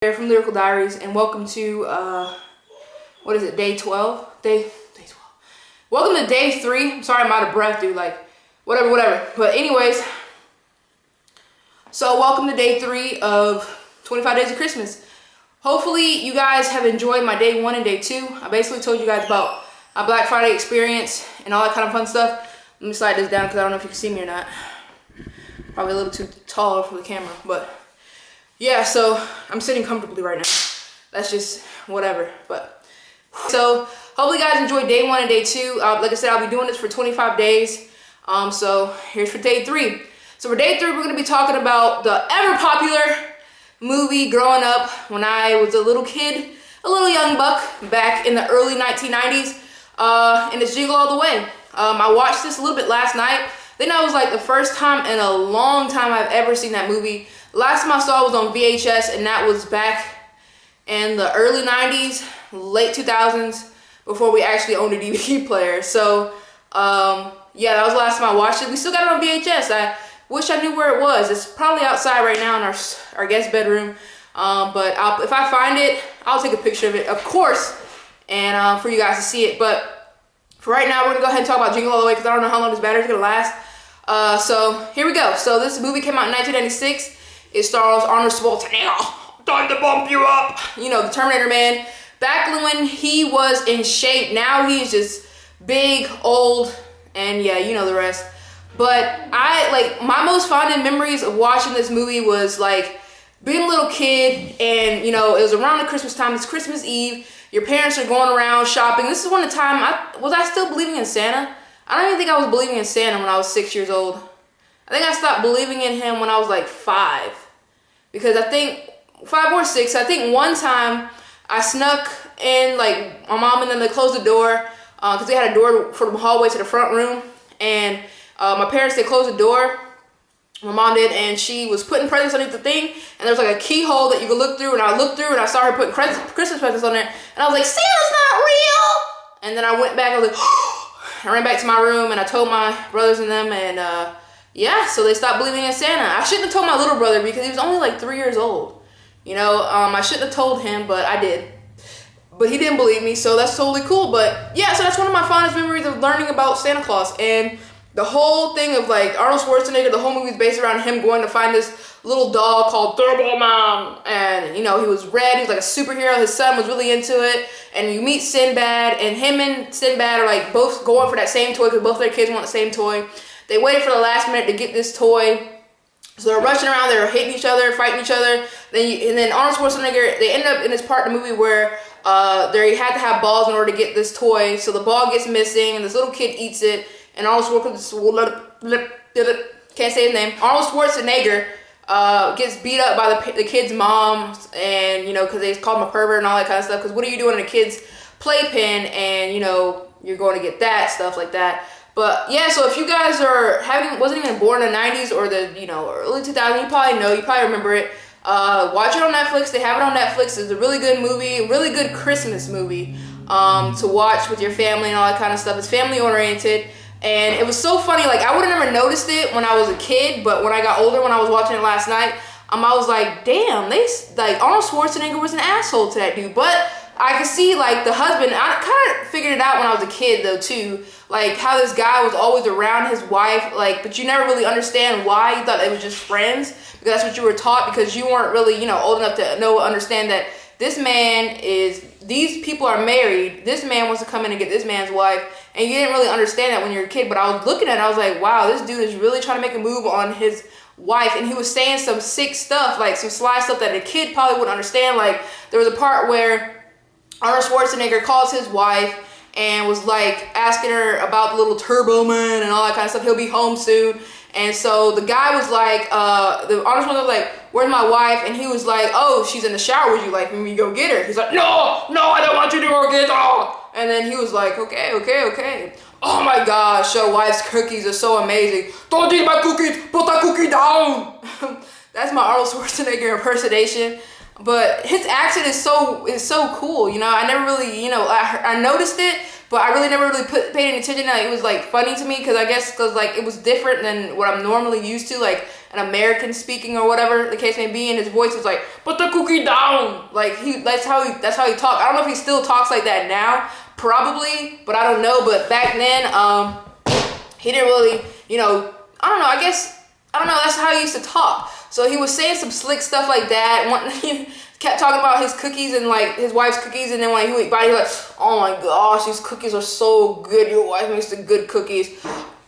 From Lyrical Diaries, and welcome to what is it, day 12? Day 12. Welcome to day 3. I'm sorry I'm out of breath, dude. Like, whatever. But anyways, so welcome to day 3 of 25 Days of Christmas. Hopefully you guys have enjoyed my day 1 and day 2. I basically told you guys about my Black Friday experience and all that kind of fun stuff. Let me slide this down because I don't know if you can see me or not. Probably a little too tall for the camera, but yeah, so I'm sitting comfortably right now. That's just whatever. But so hopefully you guys enjoyed day 1 and day 2. Like I said, I'll be doing this for 25 days. So here's for day 3. So for day 3, we're gonna be talking about the ever popular movie growing up when I was a little kid, a little young buck back in the early 1990s. And it's Jingle All The Way. I watched this a little bit last night. I think that was like the first time in a long time I've ever seen that movie. Last time I saw it was on VHS, and that was back in the early 90s, late 2000s, before we actually owned a DVD player. So, yeah, that was the last time I watched it. We still got it on VHS. I wish I knew where it was. It's probably outside right now in our guest bedroom. But if I find it, I'll take a picture of it, of course, and for you guys to see it. But for right now, we're going to go ahead and talk about Jingle All The Way because I don't know how long this battery's going to last. So here we go. So this movie came out in 1996. It stars Arnold Schwarzenegger. Time to bump you up. You know, the Terminator man. Back when he was in shape, now he's just big, old, and yeah, you know the rest. But my most fondest memories of watching this movie was like being a little kid, and you know, it was around the Christmas time. It's Christmas Eve. Your parents are going around shopping. This is one of the time I still believing in Santa? I don't even think I was believing in Santa when I was 6 years old. I think I stopped believing in him when I was like 5. Because I think 5 or 6, I think one time I snuck in, like my mom and them, they closed the door because they had a door from the hallway to the front room. And my parents, they closed the door. My mom did, and she was putting presents underneath the thing. And there was like a keyhole that you could look through. And I looked through and I saw her putting Christmas presents on there. And I was like, Santa's not real! And then I went back, I was like, I ran back to my room and I told my brothers and them, and yeah, so they stopped believing in Santa. I shouldn't have told my little brother because he was only like 3 years old. You know, I shouldn't have told him, but I did. But he didn't believe me, so that's totally cool. But yeah, so that's one of my fondest memories of learning about Santa Claus. And the whole thing of like Arnold Schwarzenegger, the whole movie is based around him going to find this little doll called Turbo Man. And you know, he was red, he was like a superhero. His son was really into it. And you meet Sinbad, and him and Sinbad are like both going for that same toy because both their kids want the same toy. They waited for the last minute to get this toy. So they're rushing around, they're hitting each other, fighting each other. And then Arnold Schwarzenegger, they end up in this part of the movie where they had to have balls in order to get this toy. So the ball gets missing, and this little kid eats it. And Arnold Schwarzenegger, can't say his name, Arnold Schwarzenegger gets beat up by the kid's mom. And, you know, because they called him a pervert and all that kind of stuff. Because what are you doing in a kid's playpen? And, you know, you're going to get that, stuff like that. But yeah, so if you guys wasn't even born in the 90s or the, you know, early 2000s, you probably remember it. Watch it on Netflix. They have it on Netflix. It's a really good movie, really good Christmas movie to watch with your family and all that kind of stuff. It's family oriented, and it was so funny. Like, I would have never noticed it when I was a kid, but when I got older, when I was watching it last night, I was like, damn, Arnold Schwarzenegger was an asshole to that dude. But I could see, like, the husband, I kind of figured it out when I was a kid, though, too. Like, how this guy was always around his wife, like, but you never really understand why. You thought it was just friends, because that's what you were taught, because you weren't really, you know, old enough to understand that these people are married, this man wants to come in and get this man's wife, and you didn't really understand that when you were a kid. But I was looking at it, I was like, wow, this dude is really trying to make a move on his wife, and he was saying some sick stuff, like some sly stuff that a kid probably wouldn't understand. Like, there was a part where Arnold Schwarzenegger calls his wife and was like asking her about the little Turbo Man and all that kind of stuff. He'll be home soon. And so the guy was like, Arnold Schwarzenegger was like, where's my wife? And he was like, oh, she's in the shower. Would you like me to go get her? He's like, no, I don't want you to go get her. And then he was like, okay. Oh my gosh, your wife's cookies are so amazing. Don't eat my cookies, put that cookie down. That's my Arnold Schwarzenegger impersonation. But his accent is so cool, you know. I never really, you know, I noticed it, but I really never really paid any attention. Like, it was like funny to me because I guess like it was different than what I'm normally used to. Like, an American speaking or whatever the case may be, and his voice was like, "Put the cookie down." Like that's how he talked. I don't know if he still talks like that now, probably, but I don't know. But back then, he didn't really, you know, I don't know. I guess I don't know. That's how he used to talk. So he was saying some slick stuff like that. He kept talking about his cookies and like his wife's cookies, and then when he would bite, he was like, "Oh my gosh, these cookies are so good. Your wife makes the good cookies.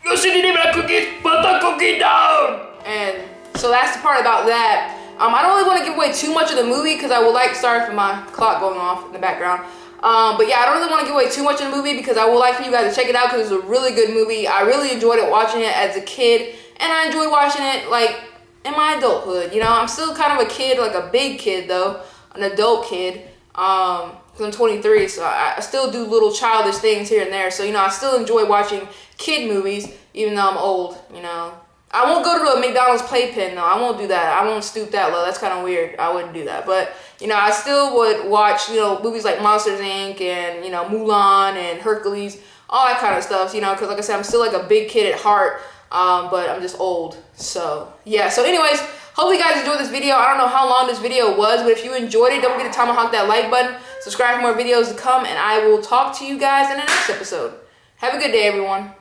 You should eat my cookies. Put the cookie down." And so that's the part about that. I don't really want to give away too much of the movie because I would like, sorry for my clock going off in the background. But yeah, I don't really want to give away too much of the movie because I would like for you guys to check it out because it's a really good movie. I really enjoyed it watching it as a kid, and I enjoyed watching it like in my adulthood. You know, I'm still kind of a kid, like a big kid though, an adult kid. Because I'm 23, so I still do little childish things here and there. So, you know, I still enjoy watching kid movies, even though I'm old, you know. I won't go to a McDonald's playpen, though. I won't do that. I won't stoop that low. That's kind of weird. I wouldn't do that. But, you know, I still would watch, you know, movies like Monsters, Inc. and, you know, Mulan and Hercules, all that kind of stuff, you know, because like I said, I'm still like a big kid at heart, but I'm just old. So, yeah. So, anyways, hope you guys enjoyed this video. I don't know how long this video was, but if you enjoyed it, don't forget to tomahawk that like button. Subscribe for more videos to come, and I will talk to you guys in the next episode. Have a good day, everyone.